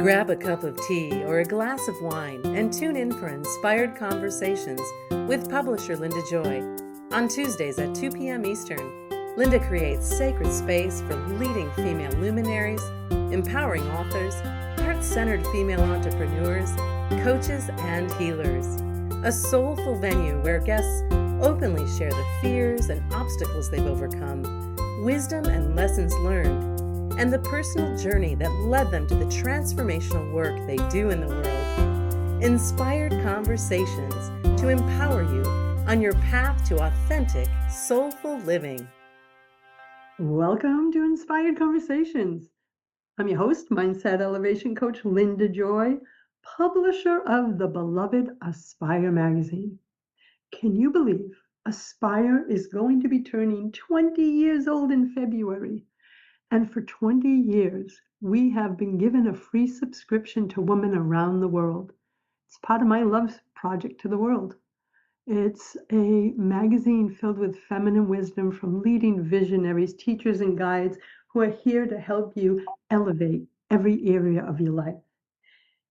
Grab a cup of tea or a glass of wine and tune in for Inspired Conversations with publisher Linda Joy. On Tuesdays at 2 p.m. Eastern, Linda creates sacred space for leading female luminaries, empowering authors, heart-centered female entrepreneurs, coaches, and healers. A soulful venue where guests openly share the fears and obstacles they've overcome, wisdom and lessons learned, and the personal journey that led them to the transformational work they do in the world. Inspired Conversations to empower you on your path to authentic, soulful living. Welcome to Inspired Conversations. I'm your host, Mindset Elevation Coach Linda Joy, publisher of the beloved Aspire magazine. Can you believe Aspire is going to be turning 20 years old in February? And for 20 years, we have been given a free subscription to women around the world. It's part of my love project to the world. It's a magazine filled with feminine wisdom from leading visionaries, teachers, and guides who are here to help you elevate every area of your life.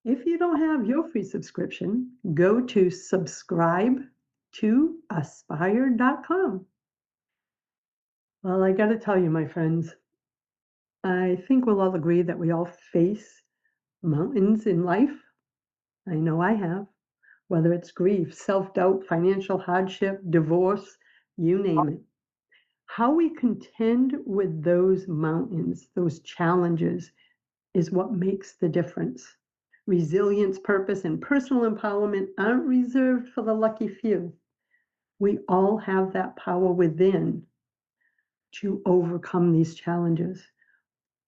If you don't have your free subscription, go to subscribe to aspire.com. Well, I got to tell you, my friends, I think we'll all agree that we all face mountains in life. I know I have, whether it's grief, self-doubt, financial hardship, divorce, you name it. How we contend with those mountains, those challenges, is what makes the difference. Resilience, purpose, and personal empowerment aren't reserved for the lucky few. We all have that power within to overcome these challenges.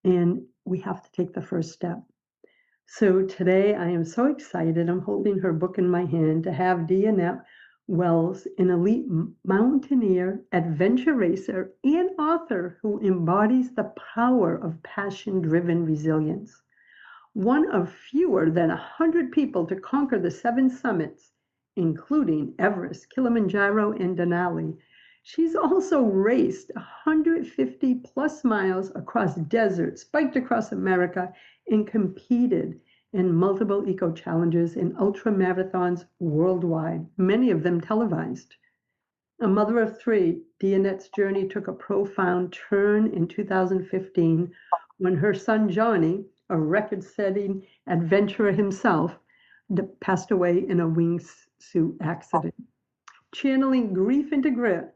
And we have to take the first step. So today I am so excited. I'm holding her book in my hand to have Dianette Wells, an elite mountaineer, adventure racer, and author who embodies the power of passion-driven resilience. One of fewer than 100 people to conquer the 7 summits, including Everest, Kilimanjaro, and Denali. She's also raced 150 plus miles across deserts, biked across America, and competed in multiple eco challenges and ultra marathons worldwide, many of them televised. A mother of 3, Dianette's journey took a profound turn in 2015 when her son Johnny, a record-setting adventurer himself, passed away in a wingsuit accident. Channeling grief into grit,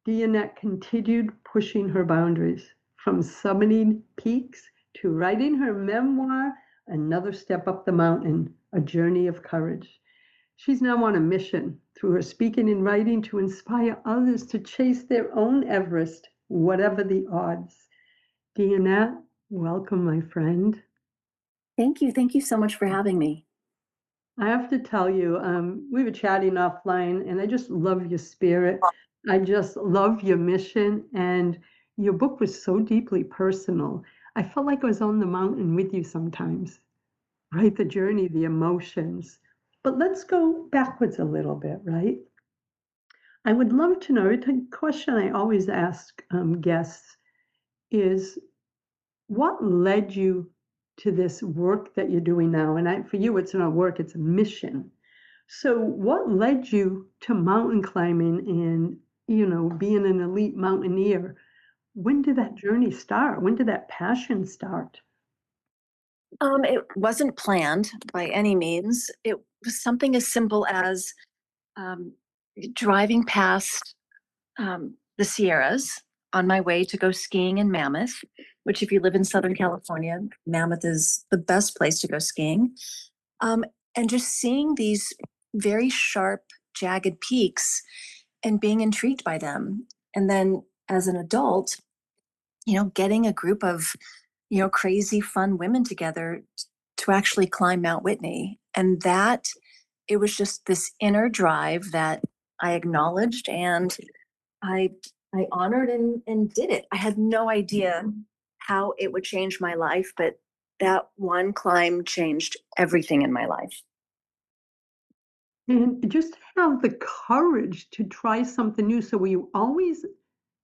Dianette continued pushing her boundaries, from summiting peaks to writing her memoir, Another Step Up the Mountain, A Journey of Courage. She's now on a mission through her speaking and writing to inspire others to chase their own Everest, whatever the odds. Dianette, welcome, my friend. Thank you. Thank you so much for having me. I have to tell you, we were chatting offline, and I just love your spirit. I just love your mission, and your book was so deeply personal. I felt like I was on the mountain with you sometimes, right? The journey, the emotions. But let's go backwards a little bit, right? I would love to know, the question I always ask guests is, what led you to this work that you're doing now? And for you, it's not work, it's a mission. So what led you to mountain climbing and, being an elite mountaineer? When did that journey start? When did that passion start? It wasn't planned by any means. It was something as simple as driving past the Sierras on my way to go skiing in Mammoth, which if you live in Southern California, Mammoth is the best place to go skiing. And just seeing these very sharp, jagged peaks and being intrigued by them. And then as an adult, getting a group of, crazy, fun women together to actually climb Mount Whitney. And that, it was just this inner drive that I acknowledged and I honored and did it. I had no idea how it would change my life, but that one climb changed everything in my life. And just have the courage to try something new. So were you always,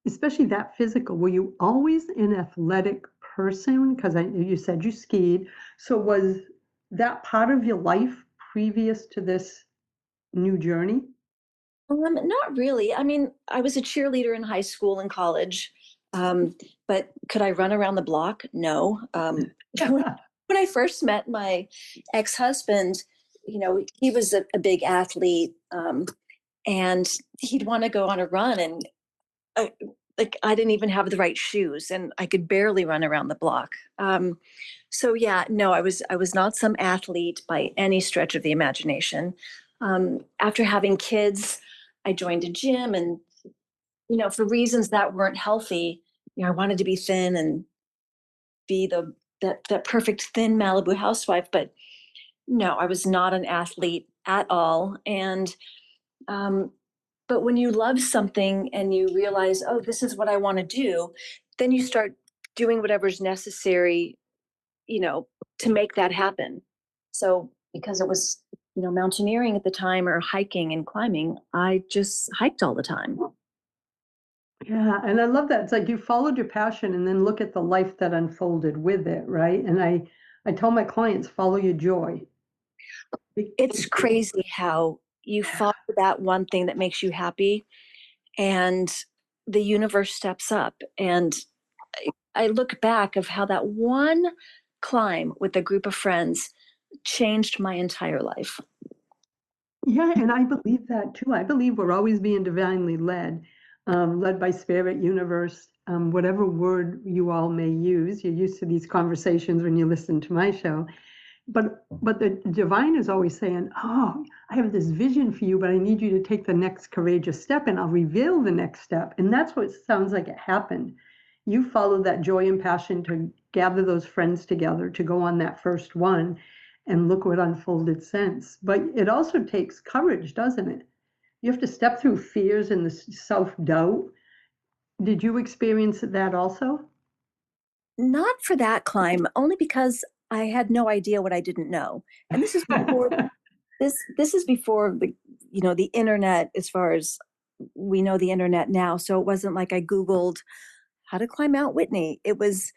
especially that physical, were you always an athletic person? Because you said you skied. So was that part of your life previous to this new journey? Not really. I mean, I was a cheerleader in high school and college, but could I run around the block? No. When I first met my ex-husband, he was a big athlete, and he'd want to go on a run, and I, like I didn't even have the right shoes, and I could barely run around the block. So yeah, no, I was not some athlete by any stretch of the imagination. After having kids, I joined a gym, and for reasons that weren't healthy, I wanted to be thin and be that perfect thin Malibu housewife. But no, I was not an athlete at all. And um, but when you love something and you realize, oh, this is what I want to do, then you start doing whatever's necessary, you know, to make that happen. So because it was, mountaineering at the time or hiking and climbing, I just hiked all the time. Yeah, and I love that. It's like you followed your passion and then look at the life that unfolded with it, right? And I tell my clients, follow your joy. Be- It's crazy how you follow that one thing that makes you happy, and the universe steps up. And I look back of how that one climb with a group of friends changed my entire life. Yeah, and I believe that too. I believe we're always being divinely led, led by spirit, universe, whatever word you all may use. You're used to these conversations when you listen to my show. But the divine is always saying, "Oh, I have this vision for you, but I need you to take the next courageous step, and I'll reveal the next step." And that's what sounds like it happened. You followed that joy and passion to gather those friends together to go on that first one, and look what unfolded since. But it also takes courage, doesn't it? You have to step through fears and the self-doubt. Did you experience that also? Not for that climb, only because I had no idea what I didn't know. And this is before this is before the internet, as far as we know the internet now. So it wasn't like I Googled how to climb Mount Whitney. It was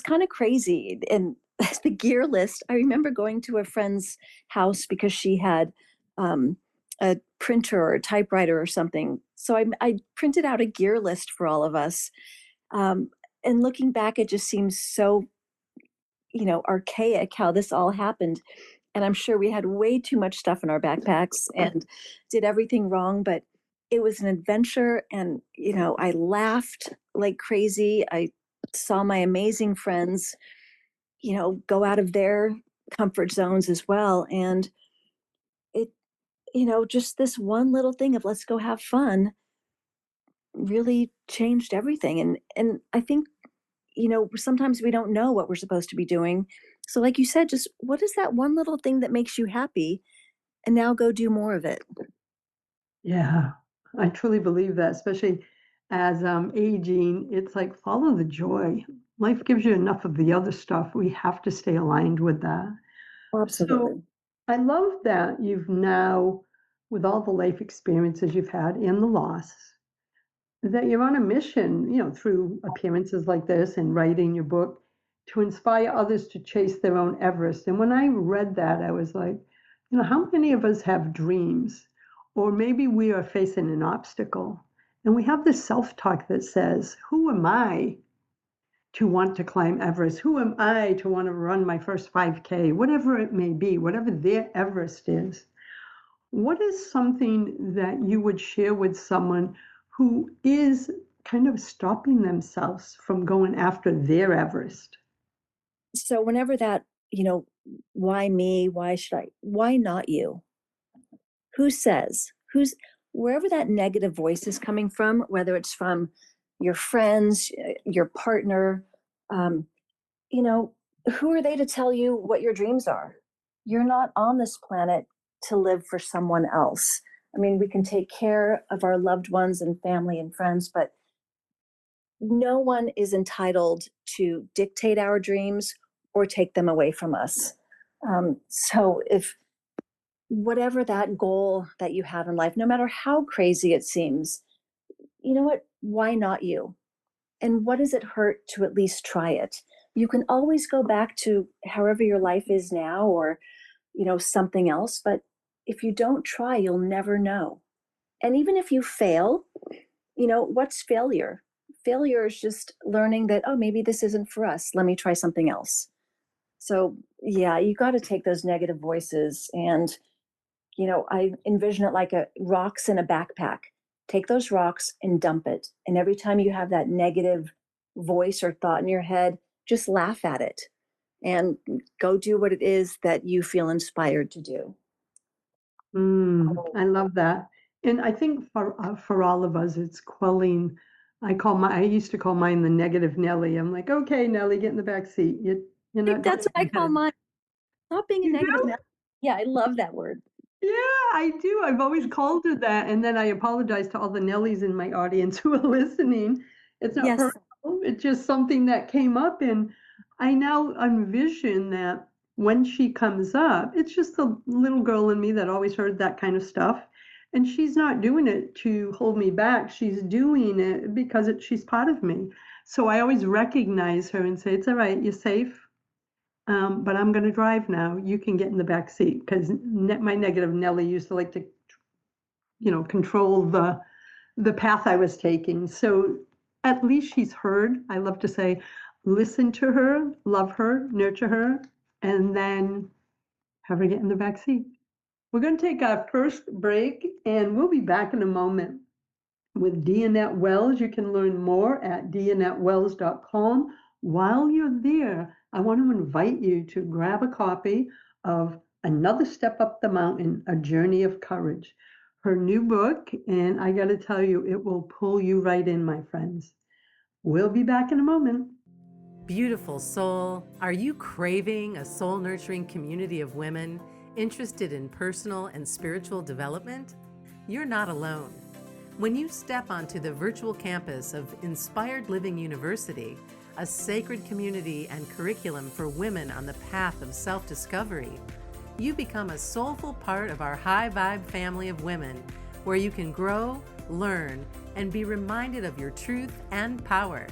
kind of crazy. And the gear list, I remember going to a friend's house because she had um, a printer or a typewriter or something. So I printed out a gear list for all of us. Um, and looking back, it just seems so, archaic how this all happened. And I'm sure we had way too much stuff in our backpacks and did everything wrong. But it was an adventure. And, I laughed like crazy. I saw my amazing friends, go out of their comfort zones as well. And it, just this one little thing of let's go have fun really changed everything. And I think, sometimes we don't know what we're supposed to be doing. So like you said, just what is that one little thing that makes you happy? And now go do more of it. Yeah, I truly believe that, especially as aging, it's like follow the joy. Life gives you enough of the other stuff. We have to stay aligned with that. So Absolutely. I love that you've now, with all the life experiences you've had and the loss, that you're on a mission, through appearances like this and writing your book to inspire others to chase their own Everest. And when I read that, I was like, how many of us have dreams? Or maybe we are facing an obstacle. And we have this self talk that says, who am I to want to climb Everest? Who am I to want to run my first 5K? Whatever it may be, whatever their Everest is. What is something that you would share with someone who is kind of stopping themselves from going after their Everest? So whenever that, why me? Why should I? Why not you? Who says? Wherever that negative voice is coming from, whether it's from your friends, your partner, um, you know, who are they to tell you what your dreams are? You're not on this planet to live for someone else. I mean, we can take care of our loved ones and family and friends, but no one is entitled to dictate our dreams or take them away from us. So if whatever that goal that you have in life, no matter how crazy it seems, you know what? Why not you? And what does it hurt to at least try it? you can always go back to however your life is now, or, something else. But if you don't try, you'll never know. And even if you fail, what's failure? Failure is just learning that, oh, maybe this isn't for us. Let me try something else. So, yeah, you got to take those negative voices and, I envision it like rocks in a backpack. Take those rocks and dump it. And every time you have that negative voice or thought in your head, just laugh at it and go do what it is that you feel inspired to do. I love that. And I think for all of us, it's quelling. I used to call mine the negative Nelly. I'm like, okay, Nelly, get in the back seat. You're not That's going what I call ahead. mine. Not being a You negative. do? Yeah, I love that word. Yeah, I do. I've always called her that. And then I apologize to all the Nellies in my audience who are listening. It's not Yes. personal. It's just something that came up. And I now envision that when she comes up, it's just the little girl in me that always heard that kind of stuff. And she's not doing it to hold me back. She's doing it because she's part of me. So I always recognize her and say, it's all right, you're safe. But I'm going to drive now. You can get in the back seat because my negative Nelly used to like to, control the path I was taking. So at least she's heard. I love to say, listen to her, love her, nurture her, and then have her get in the back seat. We're going to take our first break, and we'll be back in a moment with Dianette Wells. You can learn more at dianettewells.com. While you're there, I want to invite you to grab a copy of Another Step Up the Mountain, A Journey of Courage, her new book, and I got to tell you, it will pull you right in, my friends. We'll be back in a moment. Beautiful soul, are you craving a soul-nurturing community of women interested in personal and spiritual development? You're not alone. When you step onto the virtual campus of Inspired Living University, a sacred community and curriculum for women on the path of self-discovery, you become a soulful part of our high-vibe family of women, where you can grow, learn, and be reminded of your truth and power.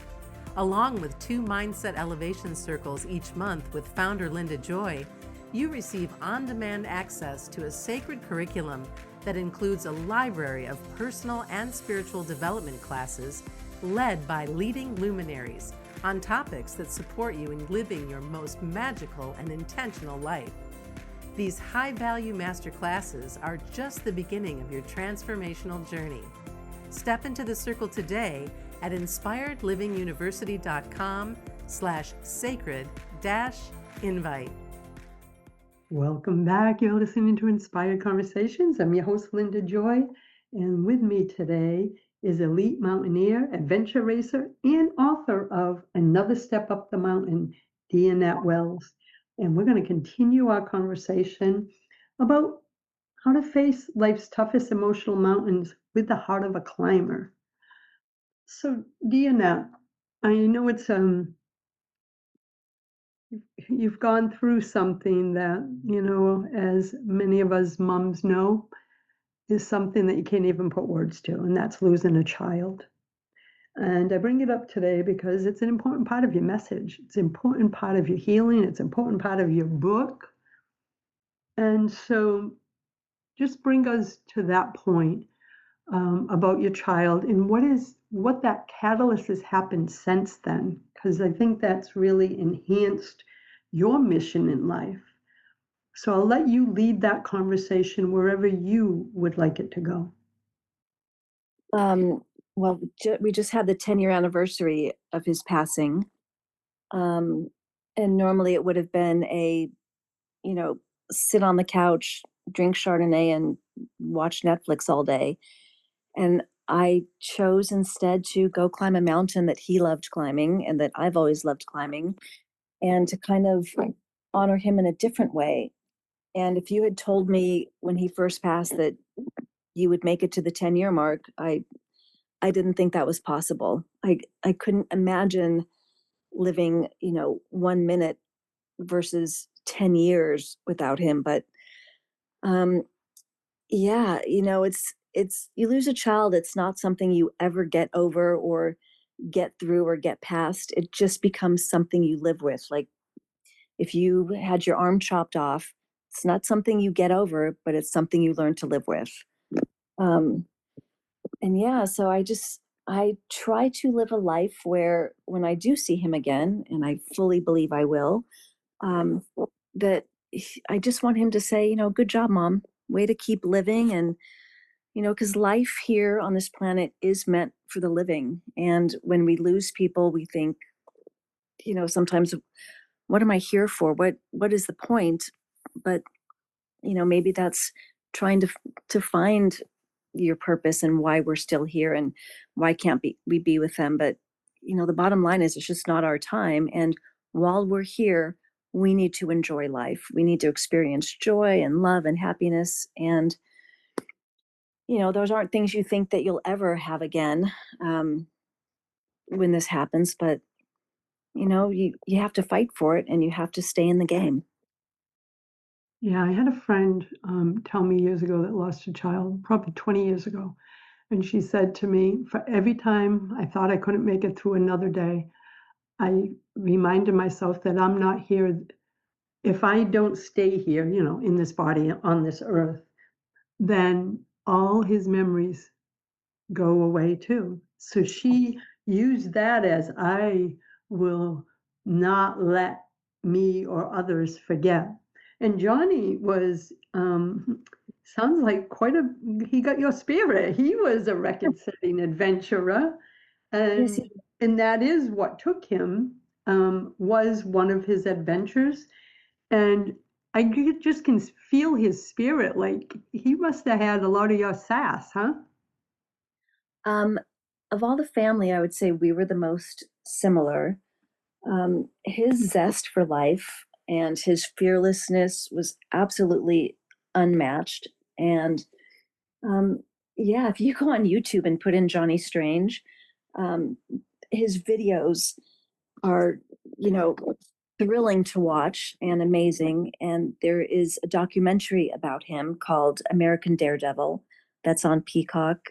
Along with 2 mindset elevation circles each month with founder Linda Joy, you receive on-demand access to a sacred curriculum that includes a library of personal and spiritual development classes led by leading luminaries on topics that support you in living your most magical and intentional life. These high-value master classes are just the beginning of your transformational journey. Step into the circle today at inspiredlivinguniversity.com/sacred-invite. Welcome back. You're listening to Inspired Conversations. I'm your host, Linda Joy, and with me today is elite mountaineer, adventure racer, and author of Another Step Up the Mountain, Dianette Wells. And we're going to continue our conversation about how to face life's toughest emotional mountains with the heart of a climber. So, Dianette, I know you've gone through something that, as many of us moms know, is something that you can't even put words to, and that's losing a child. And I bring it up today because it's an important part of your message. It's an important part of your healing. It's an important part of your book. And so just bring us to that point about your child and what that catalyst has happened since then, because I think that's really enhanced your mission in life. So I'll let you lead that conversation wherever you would like it to go. Well, we just had the 10-year anniversary of his passing. And normally it would have been you know, sit on the couch, drink Chardonnay, and watch Netflix all day. And I chose instead to go climb a mountain that he loved climbing and that I've always loved climbing, and to kind of honor him in a different way. And if you had told me when he first passed that you would make it to the 10-year mark, I didn't think that was possible. I couldn't imagine living, 1 minute versus 10 years without him. But yeah, it's you lose a child, it's not something you ever get over, or get through or get past. It just becomes something you live with. Like if you had your arm chopped off, it's not something you get over, but it's something you learn to live with. Um, and yeah, so I try to live a life where when I do see him again, and I fully believe I will, um, that I just want him to say, good job, mom, way to keep living. And, because life here on this planet is meant for the living. And when we lose people, we think, sometimes, what am I here for? What is the point? But, maybe that's trying to find your purpose and why we're still here and why can't we be with them. But, the bottom line is it's just not our time. And while we're here, we need to enjoy life. We need to experience joy and love and happiness. And, those aren't things you think that you'll ever have again um, when this happens. But, you have to fight for it and you have to stay in the game. Yeah, I had a friend tell me years ago that lost a child, probably 20 years ago. And she said to me, for every time I thought I couldn't make it through another day, I reminded myself that I'm not here. If I don't stay here, in this body on this earth, then all his memories go away too. So she used that as I will not let me or others forget. And Johnny was sounds like he got your spirit. He was a record-setting adventurer, Yes. and that is what took him, was one of his adventures. And just can feel his spirit. Like he must have had a lot of your sass, huh? Um, of all the family, I would say we were the most similar. His zest for life and his fearlessness was absolutely unmatched. And um, yeah, if you go on YouTube and put in Johnny Strange, um, his videos are, you know, thrilling to watch and amazing. And there is a documentary about him called American Daredevil that's on Peacock.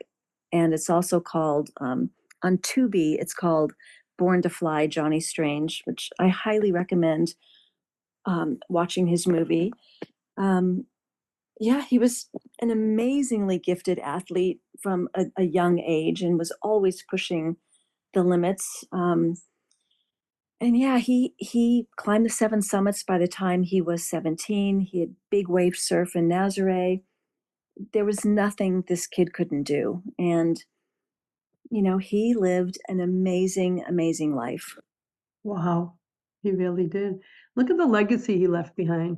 And it's also called on Tubi, it's called Born to Fly Johnny Strange, which I highly recommend watching his movie. Um, yeah, he was an amazingly gifted athlete from a young age and was always pushing the limits. And yeah, he climbed the seven summits by the time he was 17. He had big wave surf in Nazare. There was nothing this kid couldn't do. And, he lived an amazing, amazing life. Wow, he really did. Look at the legacy he left behind.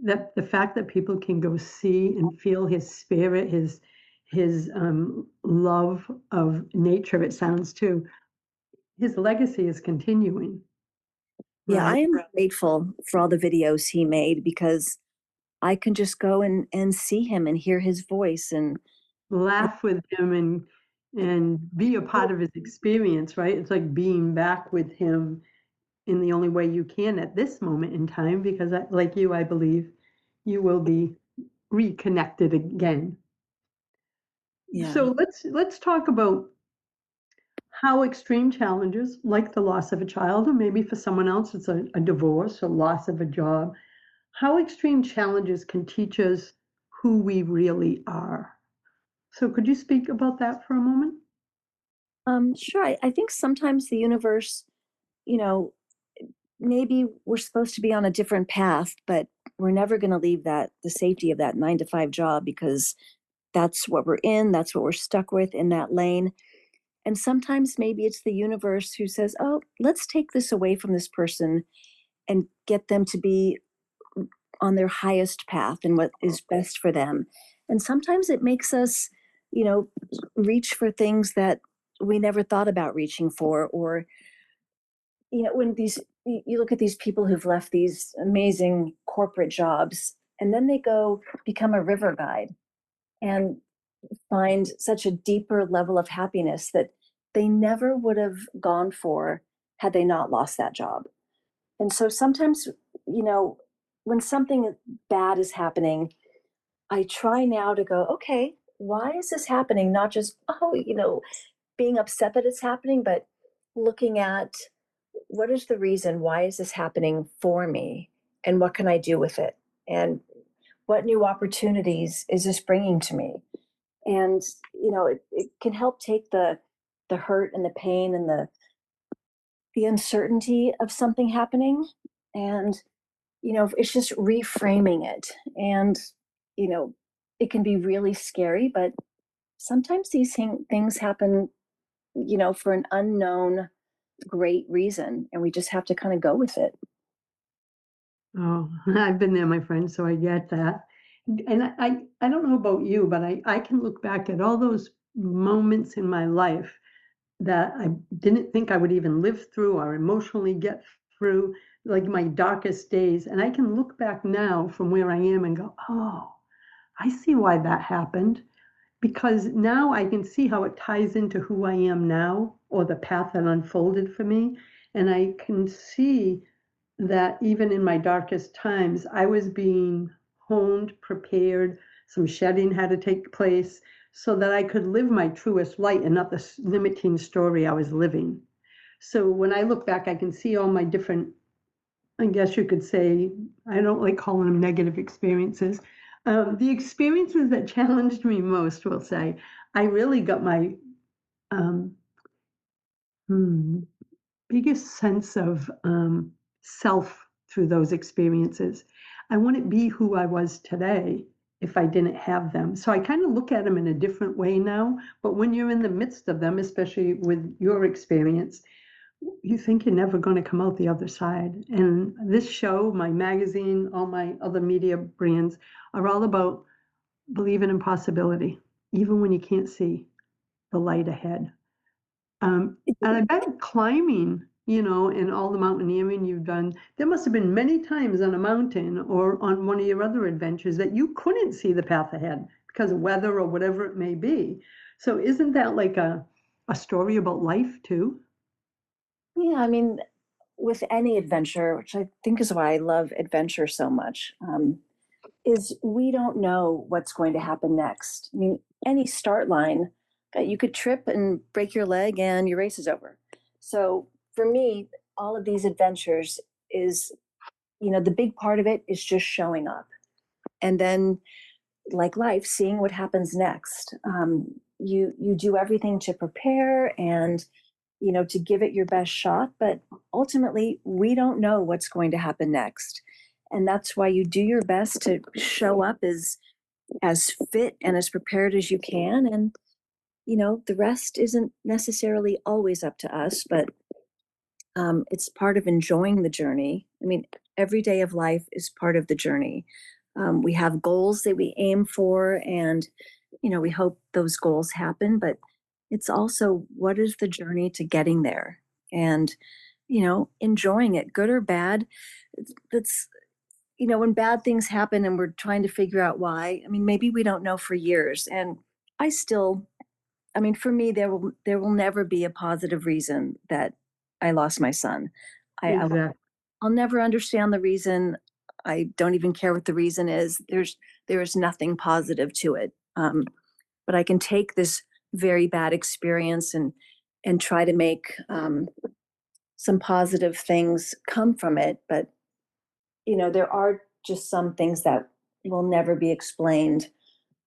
That the fact that people can go see and feel his spirit, his love of nature, it sounds too. His legacy is continuing, Yeah, right? I am grateful for all the videos he made because I can just go and see him and hear his voice. And Laugh with him and be a part of his experience, right? It's like being back with him in the only way you can at this moment in time, because like you, I believe you will be reconnected again. yeah. So let's talk about how extreme challenges, like the loss of a child, or maybe for someone else it's a divorce or loss of a job, how extreme challenges can teach us who we really are. So could you speak about that for a moment? Sure. I think sometimes the universe, you know, maybe we're supposed to be on a different path, but we're never going to leave the safety of that 9 to 5 job because that's what we're in, that's what we're stuck with in that lane. And sometimes maybe it's the universe who says, oh, let's take this away from this person and get them to be on their highest path and what is best for them. And sometimes it makes us, you know, reach for things that we never thought about reaching for. Or, when you look at these people who've left these amazing corporate jobs and then they go become a river guide and find such a deeper level of happiness that they never would have gone for had they not lost that job. And so sometimes, you know, when something bad is happening, I try now to go, okay, why is this happening? Not just, being upset that it's happening, but looking at what is the reason, why is this happening for me, and what can I do with it? And what new opportunities is this bringing to me? And it can help take the hurt and the pain and the uncertainty of something happening, and it's just reframing it. And you know it can be really scary, but sometimes these things happen for an unknown great reason, and we just have to kind of go with it. Oh, I've been there, my friend, so I get that. And I don't know about you, but I can look back at all those moments in my life that I didn't think I would even live through or emotionally get through, like my darkest days. And I can look back now from where I am and go, oh, I see why that happened. Because now I can see how it ties into who I am now or the path that unfolded for me. And I can see that even in my darkest times, I was being honed, prepared, some shedding had to take place so that I could live my truest light and not the limiting story I was living. So when I look back, I can see all my different, I guess you could say, I don't like calling them negative experiences. The experiences that challenged me most, we'll say, I really got my um, hmm, biggest sense of self through those experiences. I wouldn't be who I was today if I didn't have them. So I kind of look at them in a different way now. But when you're in the midst of them, especially with your experience, you think you're never going to come out the other side. And this show, my magazine, all my other media brands are all about believing in possibility, even when you can't see the light ahead. And I bet climbing, and all the mountaineering you've done, there must have been many times on a mountain or on one of your other adventures that you couldn't see the path ahead because of weather or whatever it may be. So isn't that like a story about life too? Yeah, I mean, with any adventure, which I think is why I love adventure so much, is we don't know what's going to happen next. I mean, any start line, you could trip and break your leg and your race is over. So for me, all of these adventures is, the big part of it is just showing up. And then, like life, seeing what happens next. You do everything to prepare and to give it your best shot, but ultimately we don't know what's going to happen next. And that's why you do your best to show up as fit and as prepared as you can. And the rest isn't necessarily always up to us, but it's part of enjoying the journey. I mean, every day of life is part of the journey. We have goals that we aim for, and we hope those goals happen, but it's also what is the journey to getting there, and enjoying it, good or bad. That's when bad things happen and we're trying to figure out why. I mean, maybe we don't know for years, and I still, I mean, for me, there will never be a positive reason that I lost my son. Exactly. I'll never understand the reason. I don't even care what the reason is. There is nothing positive to it. But I can take this very bad experience and try to make some positive things come from it. But there are just some things that will never be explained,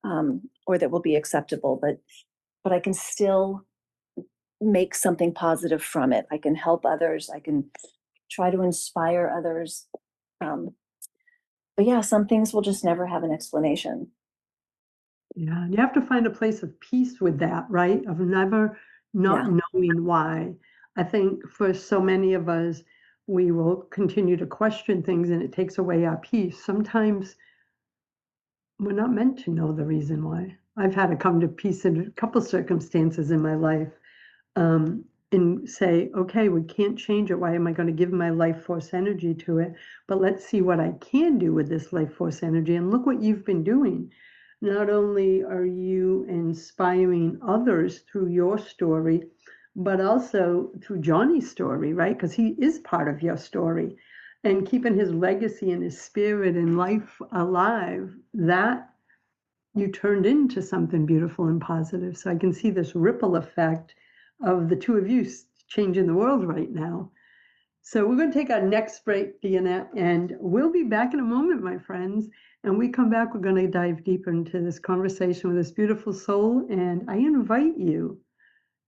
or that will be acceptable. But I can still make something positive from it. I can help others. I can try to inspire others. Um, but yeah, some things will just never have an explanation. Yeah, and you have to find a place of peace with that, right? Of never not Yeah. knowing why. I think for so many of us, we will continue to question things and it takes away our peace. Sometimes we're not meant to know the reason why. I've had to come to peace in a couple circumstances in my life, and say, okay, we can't change it. Why am I going to give my life force energy to it? But let's see what I can do with this life force energy. And look what you've been doing. Not only are you inspiring others through your story, but also through Johnny's story, right? Because he is part of your story. And keeping his legacy and his spirit and life alive, that you turned into something beautiful and positive. So I can see this ripple effect of the two of you changing the world right now. So we're going to take our next break, Dianette, and we'll be back in a moment, my friends. And we come back, we're going to dive deeper into this conversation with this beautiful soul. And I invite you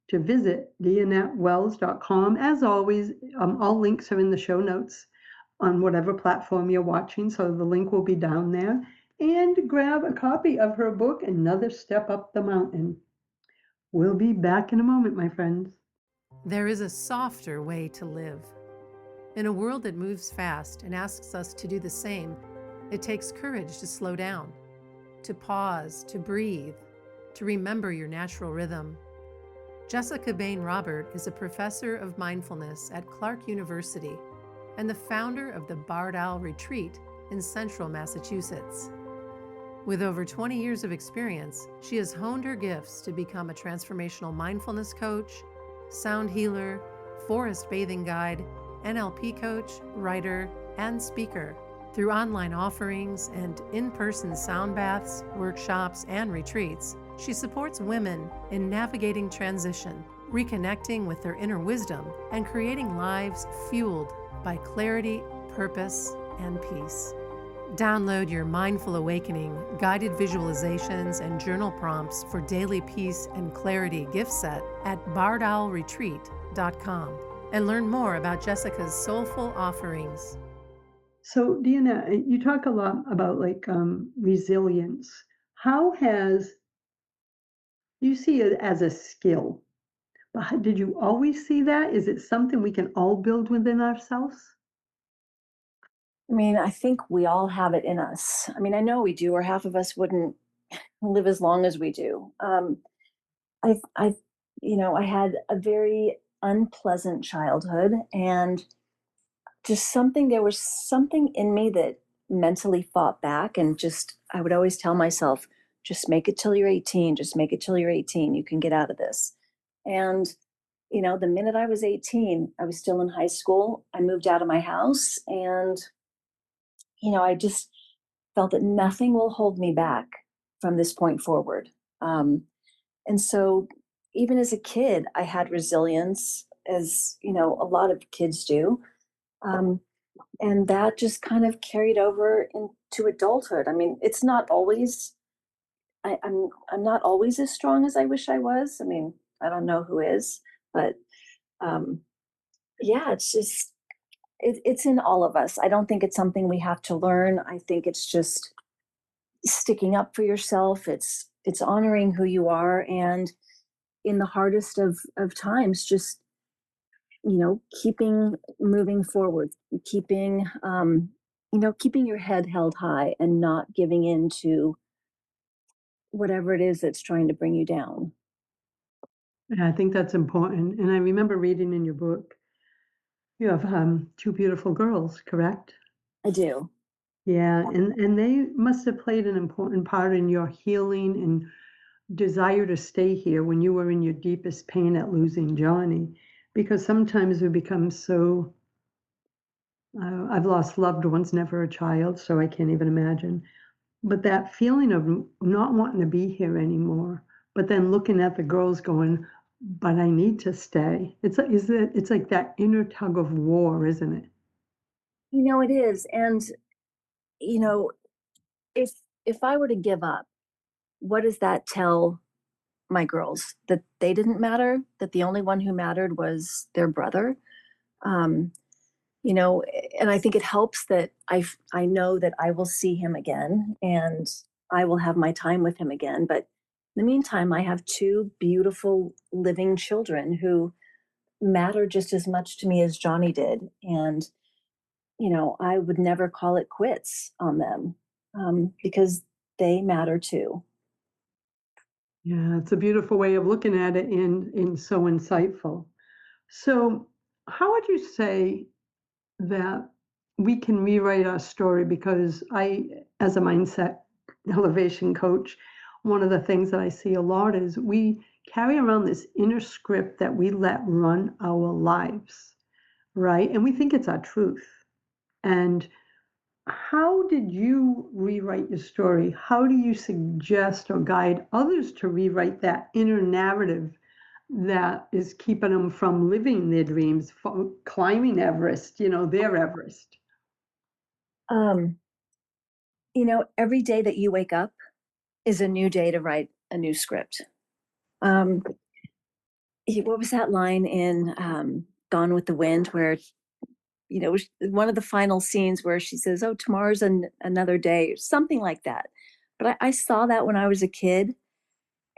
to visit dianettewells.com. As always, all links are in the show notes on whatever platform you're watching, so the link will be down there. And grab a copy of her book, Another Step Up the Mountain. We'll be back in a moment, my friends. There is a softer way to live. In a world that moves fast and asks us to do the same, it takes courage to slow down, to pause, to breathe, to remember your natural rhythm. Jessica Bain Robert is a professor of mindfulness at Clark University and the founder of the Barred Owl Retreat in central Massachusetts. With over 20 years of experience, she has honed her gifts to become a transformational mindfulness coach, sound healer, forest bathing guide, NLP coach, writer, and speaker. Through online offerings and in-person sound baths, workshops, and retreats, she supports women in navigating transition, reconnecting with their inner wisdom, and creating lives fueled by clarity, purpose, and peace. Download your Mindful Awakening, guided visualizations, and journal prompts for daily peace and clarity gift set at bardowlretreat.com and learn more about Jessica's soulful offerings. So, Diana, you talk a lot about resilience. How has you see it as a skill? But did you always see that? Is it something we can all build within ourselves? I mean, I think we all have it in us. I mean, I know we do, or half of us wouldn't live as long as we do. I I had a very unpleasant childhood, and there was something in me that mentally fought back, and I would always tell myself, just make it till you're 18, just make it till you're 18, you can get out of this. And, the minute I was 18, I was still in high school. I moved out of my house, and, I just felt that nothing will hold me back from this point forward. And so even as a kid, I had resilience, as, a lot of kids do. Um, and that just kind of carried over into adulthood. I mean, it's not always, I'm not always as strong as I wish I was. I mean, I don't know who is, but um, yeah, it's in all of us. I don't think it's something we have to learn. I think it's just sticking up for yourself. It's honoring who you are, and in the hardest of times, just keeping moving forward, keeping your head held high and not giving in to whatever it is that's trying to bring you down. Yeah, I think that's important. And I remember reading in your book, you have two beautiful girls, correct? I do. Yeah, and they must have played an important part in your healing and desire to stay here when you were in your deepest pain at losing Johnny. Because sometimes we become so, I've lost loved ones, never a child, so I can't even imagine. But that feeling of not wanting to be here anymore, but then looking at the girls going, but I need to stay. It's like that inner tug of war, isn't it? It is. And, you know, if if I were to give up, what does that tell my girls? That they didn't matter, that the only one who mattered was their brother? Um, and I think it helps that I know that I will see him again, and I will have my time with him again. But in the meantime, I have two beautiful living children who matter just as much to me as Johnny did. And, I would never call it quits on them, because they matter too. Yeah, it's a beautiful way of looking at it and so insightful. So, how would you say that we can rewrite our story? Because as a mindset elevation coach, one of the things that I see a lot is we carry around this inner script that we let run our lives, right? And we think it's our truth. And how did you rewrite your story? How do you suggest or guide others to rewrite that inner narrative that is keeping them from living their dreams, from climbing Everest, their Everest? Um, every day that you wake up is a new day to write a new script. Um, what was that line in Gone with the Wind where, one of the final scenes where she says, "Oh, tomorrow's another day," or something like that. But I saw that when I was a kid,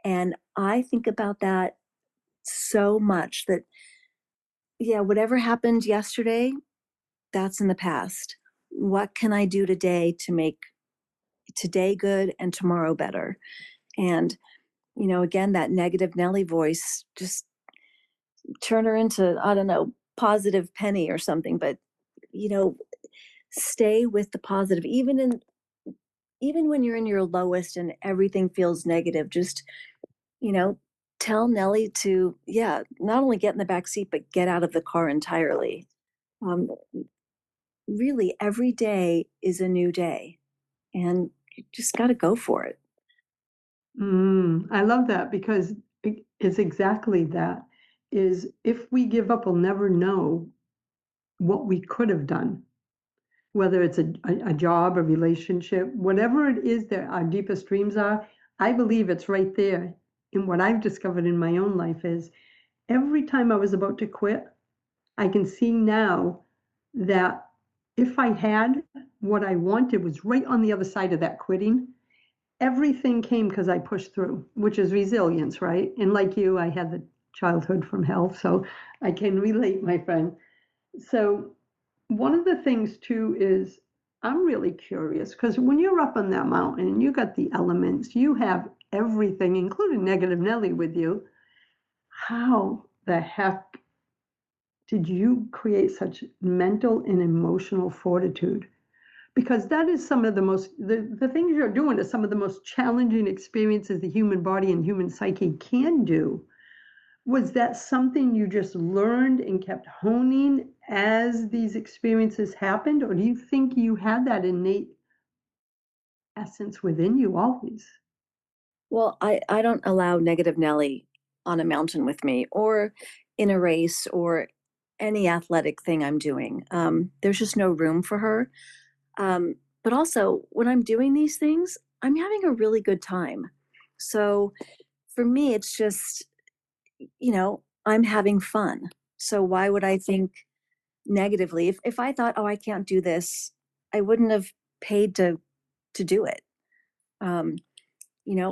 and I think about that so much that, yeah, whatever happened yesterday, that's in the past. What can I do today to make today good and tomorrow better? And, again, that negative Nelly voice, just turn her into, I don't know, positive Penny or something. But, you know, stay with the positive, even when you're in your lowest and everything feels negative. Just, you know, tell Nelly to, yeah, not only get in the back seat, but get out of the car entirely. Um, really, every day is a new day, and you just got to go for it. I love that because it's exactly that. Is if we give up, we'll never know what we could have done, whether it's a job, a relationship, whatever it is that our deepest dreams are. I believe it's right there. And what I've discovered in my own life is every time I was about to quit, I can see now that if I had what I wanted was right on the other side of that quitting, everything came because I pushed through, which is resilience, right? And like you, I had the childhood from hell, so I can relate, my friend. So one of the things too is I'm really curious because when you're up on that mountain and you got the elements, you have everything, including Negative Nelly, with you. How the heck did you create such mental and emotional fortitude? Because that is some of the things you're doing is some of the most challenging experiences the human body and human psyche can do. Was that something you just learned and kept honing as these experiences happened? Or do you think you had that innate essence within you always? Well, I don't allow negative Nelly on a mountain with me or in a race or any athletic thing I'm doing. There's just no room for her. But also, when I'm doing these things, I'm having a really good time. So for me, it's just, I'm having fun. So why would I think negatively? If I thought, oh, I can't do this, I wouldn't have paid to do it. Um,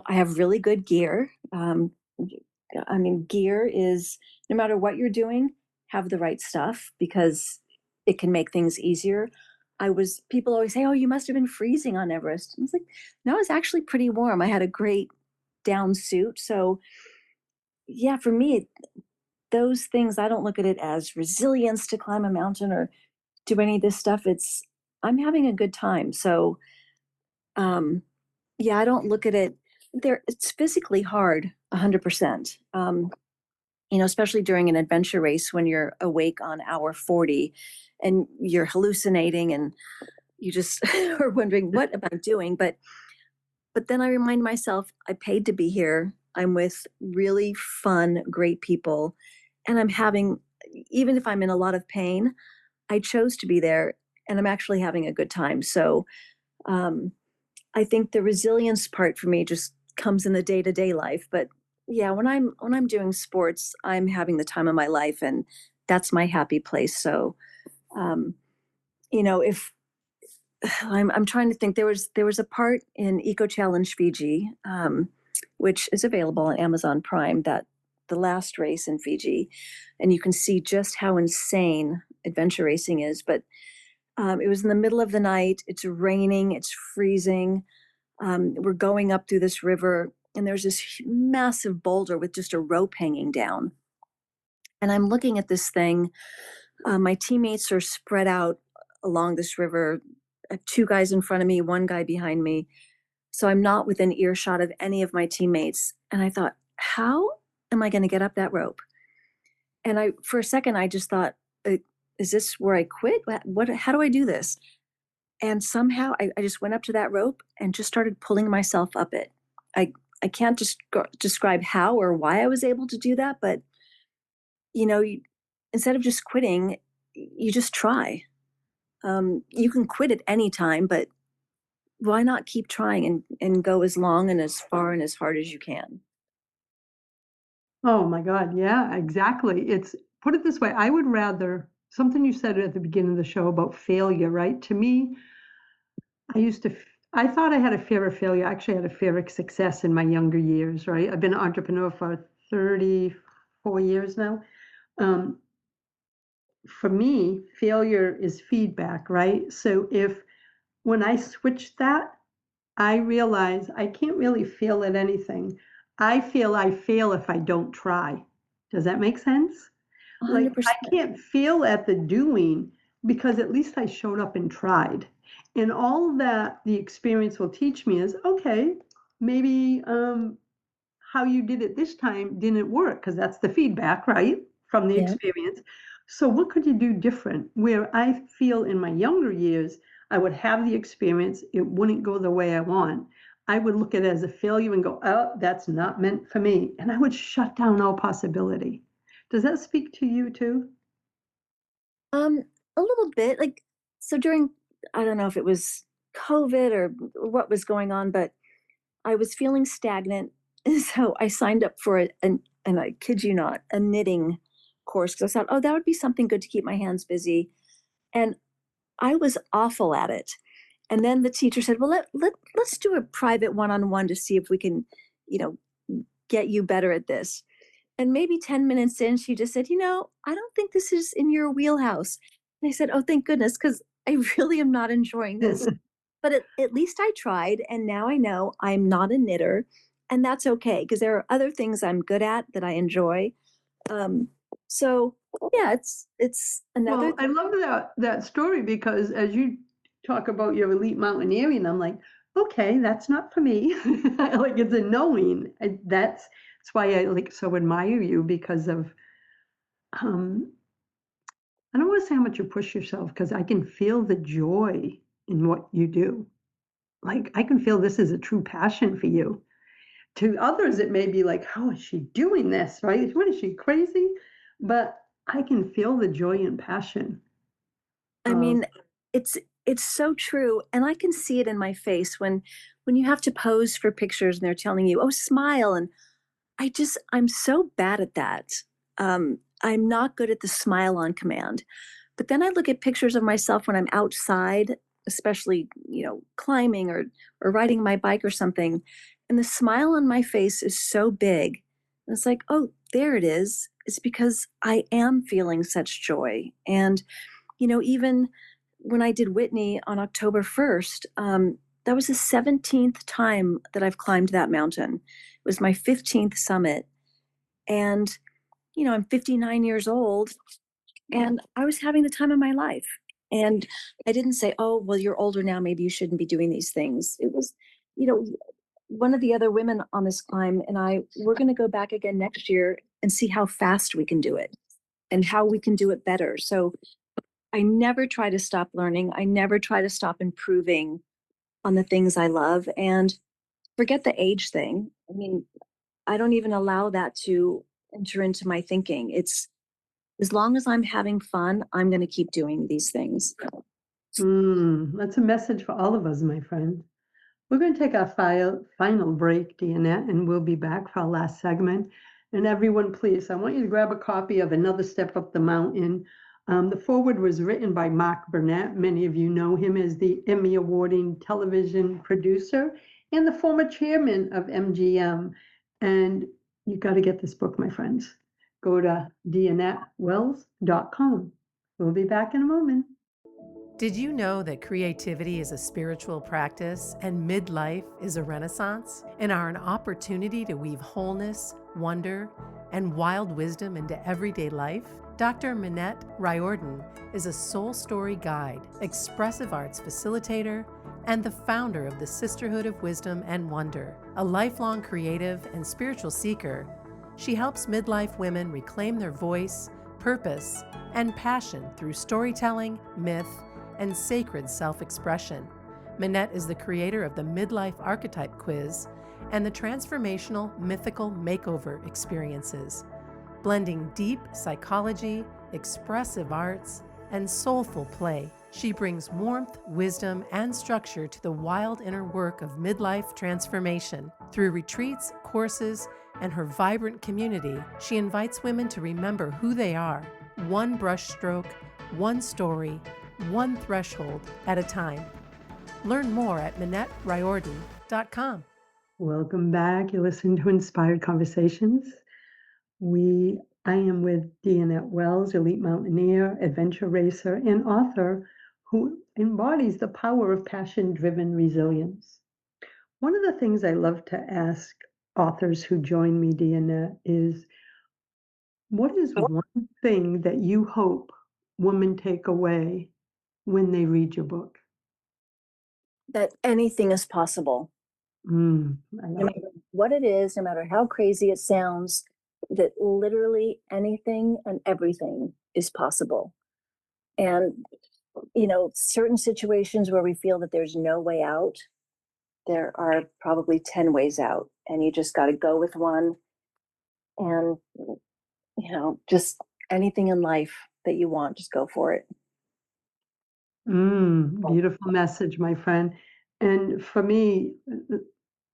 I have really good gear. I mean, gear is no matter what you're doing, have the right stuff because it can make things easier. People always say, oh, you must have been freezing on Everest. I was like, no, it was actually pretty warm. I had a great down suit. So, yeah, for me, those things, I don't look at it as resilience to climb a mountain or do any of this stuff. I'm having a good time. So, um, yeah, I don't look at it it's physically hard 100%. Especially during an adventure race when you're awake on hour 40 and you're hallucinating and you just are wondering what am I doing? But then I remind myself I paid to be here. I'm with really fun, great people, and I'm having even if I'm in a lot of pain, I chose to be there and I'm actually having a good time. So um I think the resilience part for me just comes in the day-to-day life. But yeah, when I'm doing sports, I'm having the time of my life and that's my happy place. So um, if I'm trying to think, there was a part in Eco Challenge Fiji, which is available on Amazon Prime, that the last race in Fiji, and you can see just how insane adventure racing is. But it was in the middle of the night, it's raining, it's freezing. We're going up through this river, and there's this massive boulder with just a rope hanging down. And I'm looking at this thing. My teammates are spread out along this river. I have two guys in front of me, one guy behind me. So I'm not within earshot of any of my teammates. And I thought, how am I going to get up that rope? And for a second, I just thought, is this where I quit? How do I do this? And somehow I just went up to that rope and just started pulling myself up it. I can't just describe how or why I was able to do that, but instead of just quitting, you just try. You can quit at any time, but why not keep trying and go as long and as far and as hard as you can? Oh my God. Yeah, exactly. Put it this way, I would rather something you said at the beginning of the show about failure, right? To me, I thought I had a fear of failure. I actually had a fear of success in my younger years, right? I've been an entrepreneur for 34 years now. Um, for me, failure is feedback, right? So when I switched that, I realize I can't really fail at anything. I feel I fail if I don't try. Does that make sense? Like, I 100%. can't fail at the doing because at least I showed up and tried. And all that the experience will teach me is, okay, maybe how you did it this time didn't work because that's the feedback, right? From the Yeah. experience. So what could you do different? Where I feel in my younger years, I would have the experience, it wouldn't go the way I want. I would look at it as a failure and go, oh, that's not meant for me. And I would shut down all possibility. Does that speak to you too? Um, a little bit, like, so during, I don't know if it was COVID or what was going on, but I was feeling stagnant. And so I signed up for and I kid you not, a knitting course because I thought, oh, that would be something good to keep my hands busy. And I was awful at it. And then the teacher said, well, let's do a private one-on-one to see if we can, you know, get you better at this. And maybe 10 minutes in, she just said, I don't think this is in your wheelhouse. And I said, oh, thank goodness, because I really am not enjoying this. But at least I tried. And now I know I'm not a knitter. And that's okay, because there are other things I'm good at that I enjoy. Um, so yeah, it's another Well, I love that story because as you talk about your elite mountaineering, I'm like, okay, that's not for me. Like it's a knowing. That's why I like so admire you because of um I don't want to say how much you push yourself because I can feel the joy in what you do. Like I can feel this is a true passion for you. To others, it may be like, how is she doing this? Right? What is she crazy? But I can feel the joy and passion I of mean, it's it's so true, and I can see it in my face when you have to pose for pictures and they're telling you, "Oh, smile," and I'm so bad at that. I'm not good at the smile on command. But then I look at pictures of myself when I'm outside, especially, climbing or riding my bike or something, and the smile on my face is so big. And it's like, "Oh, there it is." It's because I am feeling such joy. And even when I did Whitney on October 1st, that was the 17th time that I've climbed that mountain. It was my 15th summit. And, I'm 59 years old and I was having the time of my life. And I didn't say, oh, well, you're older now. Maybe you shouldn't be doing these things. It was, you know, one of the other women on this climb and we're going to go back again next year and see how fast we can do it and how we can do it better. So I never try to stop learning. I never try to stop improving on the things I love and forget the age thing. I mean, I don't even allow that to enter into my thinking. It's as long as I'm having fun, I'm going to keep doing these things. That's a message for all of us, my friend. We're going to take our final break, Dianette, and we'll be back for our last segment. And everyone, please, I want you to grab a copy of Another Step Up the Mountain. The foreword was written by Mark Burnett. Many of you know him as the Emmy awarding television producer and the former chairman of MGM. And you got to get this book, my friends. Go to DianetteWells.com. We'll be back in a moment. Did you know that creativity is a spiritual practice and midlife is a renaissance and are an opportunity to weave wholeness, wonder, and wild wisdom into everyday life? Dr. Minette Riordan is a soul story guide, expressive arts facilitator, and the founder of the Sisterhood of Wisdom and Wonder. A lifelong creative and spiritual seeker, she helps midlife women reclaim their voice, purpose, and passion through storytelling, myth, and sacred self-expression. Minette is the creator of the Midlife Archetype Quiz and the transformational mythical makeover experiences. Blending deep psychology, expressive arts, and soulful play, she brings warmth, wisdom, and structure to the wild inner work of midlife transformation. Through retreats, courses, and her vibrant community, she invites women to remember who they are, one brushstroke, one story, one threshold at a time. Learn more at MinetteRiordan.com. Welcome back. You're listening to Inspired Conversations. I am with Dianette Wells, elite mountaineer, adventure racer, and author who embodies the power of passion-driven resilience. One of the things I love to ask authors who join me, Dianette, is what is one thing that you hope women take away when they read your book? That anything is possible. I No love matter what it is, no matter how crazy it sounds, that literally anything and everything is possible. And, certain situations where we feel that there's no way out, there are probably 10 ways out. And you just got to go with one. And, just anything in life that you want, just go for it. Beautiful message, my friend. And for me,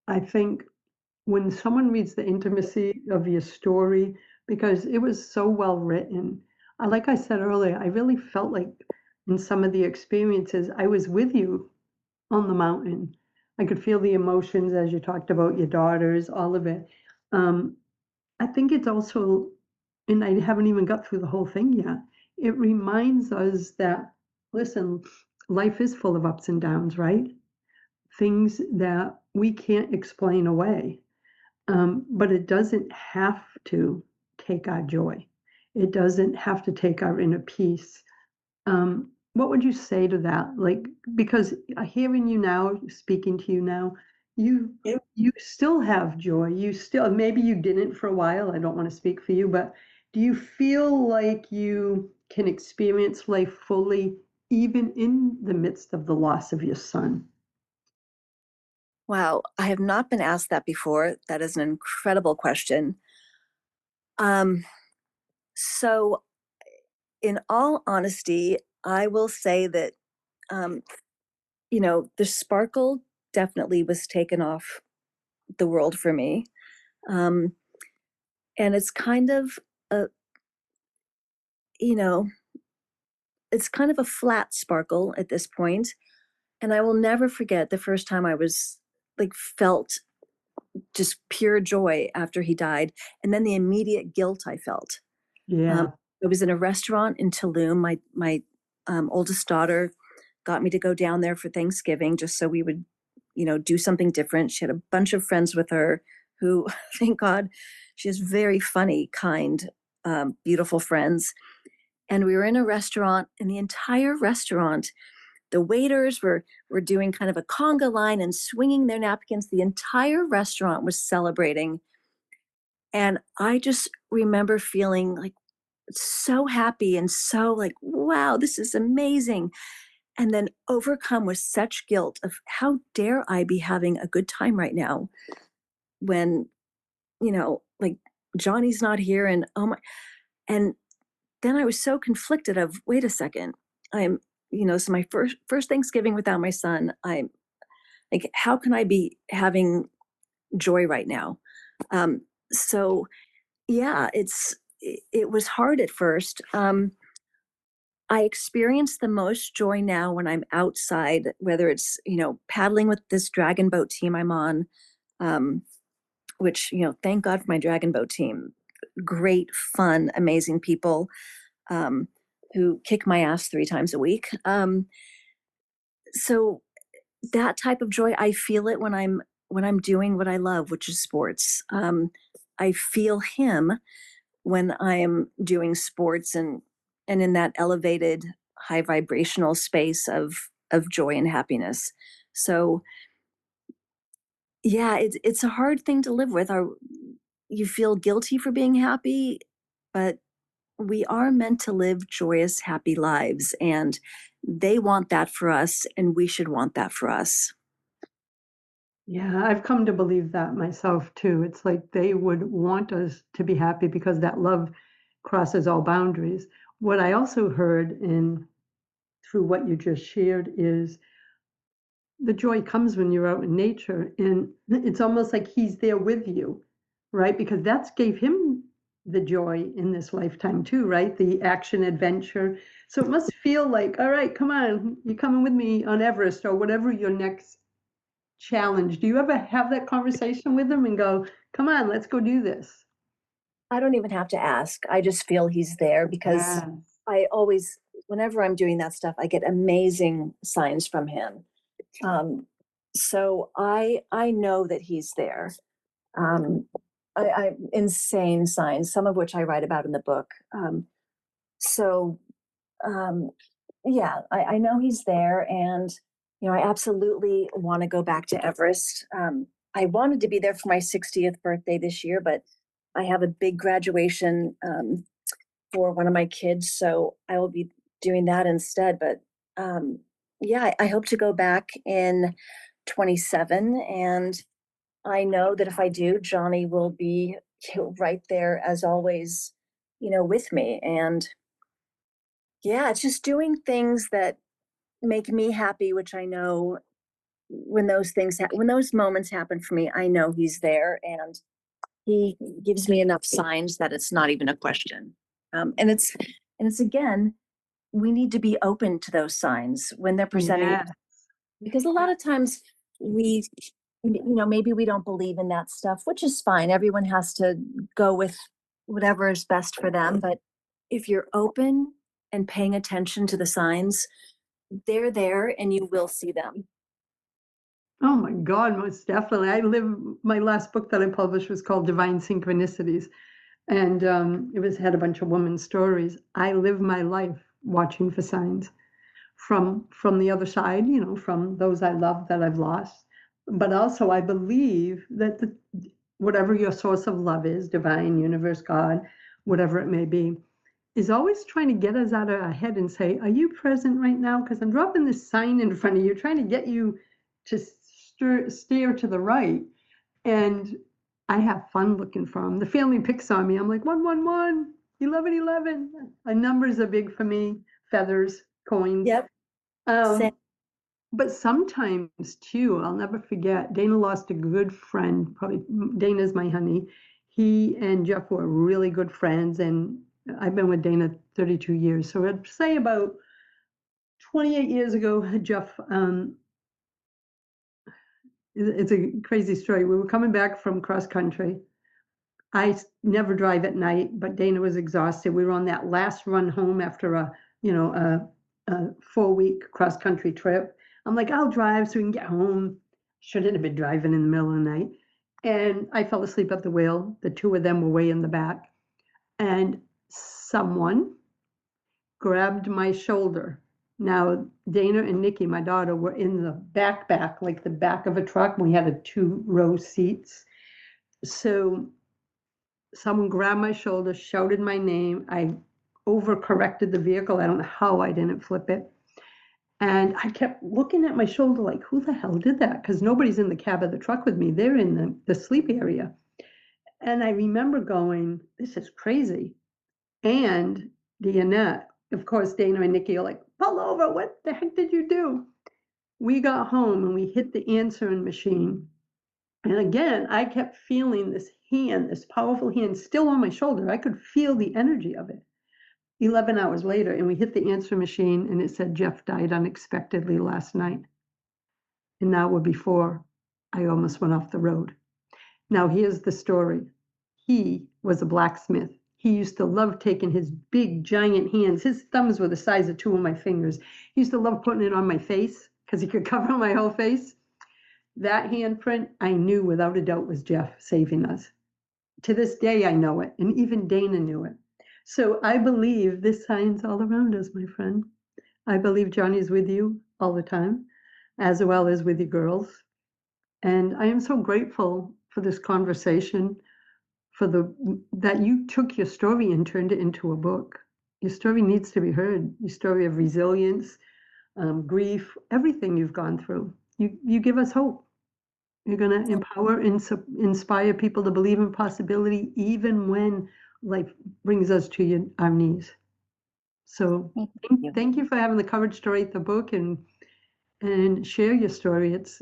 I think when someone reads the intimacy of your story, because it was so well written, like I said earlier, I really felt like in some of the experiences, I was with you on the mountain. I could feel the emotions as you talked about your daughters, all of it. Um, I think it's also, and I haven't even got through the whole thing yet. It reminds us that, listen, life is full of ups and downs, right? Things that we can't explain away. But it doesn't have to take our joy. It doesn't have to take our inner peace. What would you say to that? Like, because hearing you now, speaking to you now, you you still have joy. You still, maybe you didn't for a while. I don't want to speak for you, but do you feel like you can experience life fully, even in the midst of the loss of your son? Wow, I have not been asked that before. That is an incredible question. Um, so in all honesty, I will say that um, the sparkle definitely was taken off the world for me. Um, and it's kind of a, you know, it's kind of a flat sparkle at this point. And I will never forget the first time I was like felt just pure joy after he died, and then the immediate guilt I felt. Um, Yeah. I was in a restaurant in Tulum. My oldest daughter got me to go down there for Thanksgiving just so we would, do something different. She had a bunch of friends with her who, thank God, she has very funny, kind, beautiful friends. And we were in a restaurant, and the entire restaurant, the waiters were doing kind of a conga line and swinging their napkins. The entire restaurant was celebrating. And I just remember feeling like so happy and so like, wow, this is amazing. And then overcome with such guilt of how dare I be having a good time right now when, like Johnny's not here and oh my, and then I was so conflicted of, wait a second, I'm, so my first Thanksgiving without my son, I'm like, how can I be having joy right now? Um, so yeah, it was hard at first. I experience the most joy now when I'm outside, whether it's, paddling with this dragon boat team I'm on, um, which, thank God for my dragon boat team. Great, fun, amazing people um, who kick my ass 3 times a week. So that type of joy, I feel it when I'm doing what I love, which is sports. I feel him when I'm doing sports and in that elevated high vibrational space of joy and happiness. So yeah, it's a hard thing to live with. You feel guilty for being happy, but we are meant to live joyous, happy lives, and they want that for us, and we should want that for us. Yeah, I've come to believe that myself too. It's like they would want us to be happy because that love crosses all boundaries. What I also heard in through what you just shared is the joy comes when you're out in nature, and it's almost like he's there with you, right? Because that's gave him the joy in this lifetime too, right? The action adventure. So it must feel like, all right, come on, you're coming with me on Everest or whatever your next challenge. Do you ever have that conversation with him and go, come on, let's go do this? I don't even have to ask. I just feel he's there because Yeah. I always, whenever I'm doing that stuff, I get amazing signs from him. Um, so I know that he's there. Um, I insane signs, some of which I write about in the book. So um, yeah, I know he's there, and I absolutely want to go back to Everest. I wanted to be there for my 60th birthday this year, but I have a big graduation for one of my kids, so I will be doing that instead. But yeah, I hope to go back in 27, and I know that if I do, Johnny will be right there as always, with me. And yeah, it's just doing things that make me happy, which I know when when those moments happen for me, I know he's there, and he gives me enough signs that it's not even a question. And it's again, we need to be open to those signs when they're presenting, Yeah. because a lot of times we, maybe we don't believe in that stuff, which is fine. Everyone has to go with whatever is best for them. But if you're open and paying attention to the signs, they're there and you will see them. Oh my God, most definitely. My last book that I published was called Divine Synchronicities. And it was had a bunch of women's stories. I live my life watching for signs from the other side, from those I love that I've lost. But also, I believe that whatever your source of love is, divine, universe, God, whatever it may be, is always trying to get us out of our head and say, "Are you present right now? Because I'm dropping this sign in front of you, trying to get you to steer to the right." And I have fun looking for them. The family picks on me. I'm like, 111, 11, 11. Numbers are big for me, feathers, coins. Yep. Same. Um, but sometimes too, I'll never forget, Dana lost a good friend. Probably Dana's my honey. He and Jeff were really good friends, and I've been with Dana 32 years. So I'd say about 28 years ago, Jeff, it's a crazy story. We were coming back from cross country. Never drive at night, but Dana was exhausted. We were on that last run home after a 4-week cross country trip. I'm like, I'll drive so we can get home. Shouldn't have been driving in the middle of the night. And I fell asleep at the wheel. The two of them were way in the back. And someone grabbed my shoulder. Now, Dana and Nikki, my daughter, were in the back, like the back of a truck. We had a 2-row seats. So someone grabbed my shoulder, shouted my name. I overcorrected the vehicle. I don't know how I didn't flip it. And I kept looking at my shoulder like, who the hell did that? Because nobody's in the cab of the truck with me. They're in the sleep area. And I remember going, this is crazy. And Dianette, of course, Dana and Nikki are like, pull over. What the heck did you do? We got home and we hit the answering machine. And again, I kept feeling this hand, this powerful hand still on my shoulder. I could feel the energy of it. 11 hours later, and we hit the answer machine, and it said Jeff died unexpectedly last night. And that was before I almost went off the road. Now, here's the story. He was a blacksmith. He used to love taking his big, giant hands. His thumbs were the size of 2 of my fingers. He used to love putting it on my face because he could cover my whole face. That handprint, I knew without a doubt was Jeff saving us. To this day, I know it, and even Dana knew it. So I believe this sign's all around us, my friend. I believe Johnny's with you all the time, as well as with you girls. And I am so grateful for this conversation, for that you took your story and turned it into a book. Your story needs to be heard. Your story of resilience, grief, everything you've gone through. You give us hope. You're going to empower and inspire people to believe in possibility even when life brings us to our knees. So thank you for having the courage to write the book and share your story. It's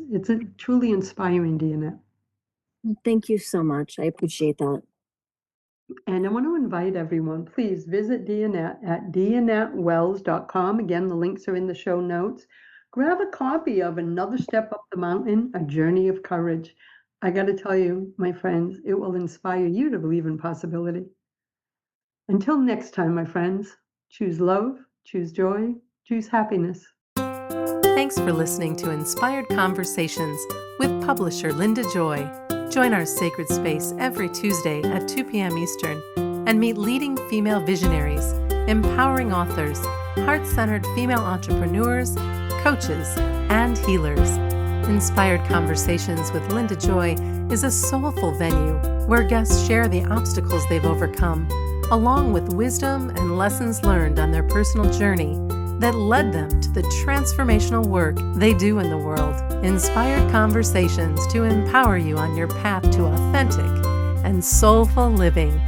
truly inspiring, Dianette. Thank you so much. I appreciate that. And I want to invite everyone, please visit Dianette at dianettewells.com. Again, the links are in the show notes. Grab a copy of Another Step Up the Mountain, A Journey of Courage. I got to tell you, my friends, it will inspire you to believe in possibility. Until next time, my friends, choose love, choose joy, choose happiness. Thanks for listening to Inspired Conversations with publisher Linda Joy. Join our sacred space every Tuesday at 2 p.m. Eastern and meet leading female visionaries, empowering authors, heart-centered female entrepreneurs, coaches, and healers. Inspired Conversations with Linda Joy is a soulful venue where guests share the obstacles they've overcome, along with wisdom and lessons learned on their personal journey that led them to the transformational work they do in the world. Inspired Conversations to empower you on your path to authentic and soulful living.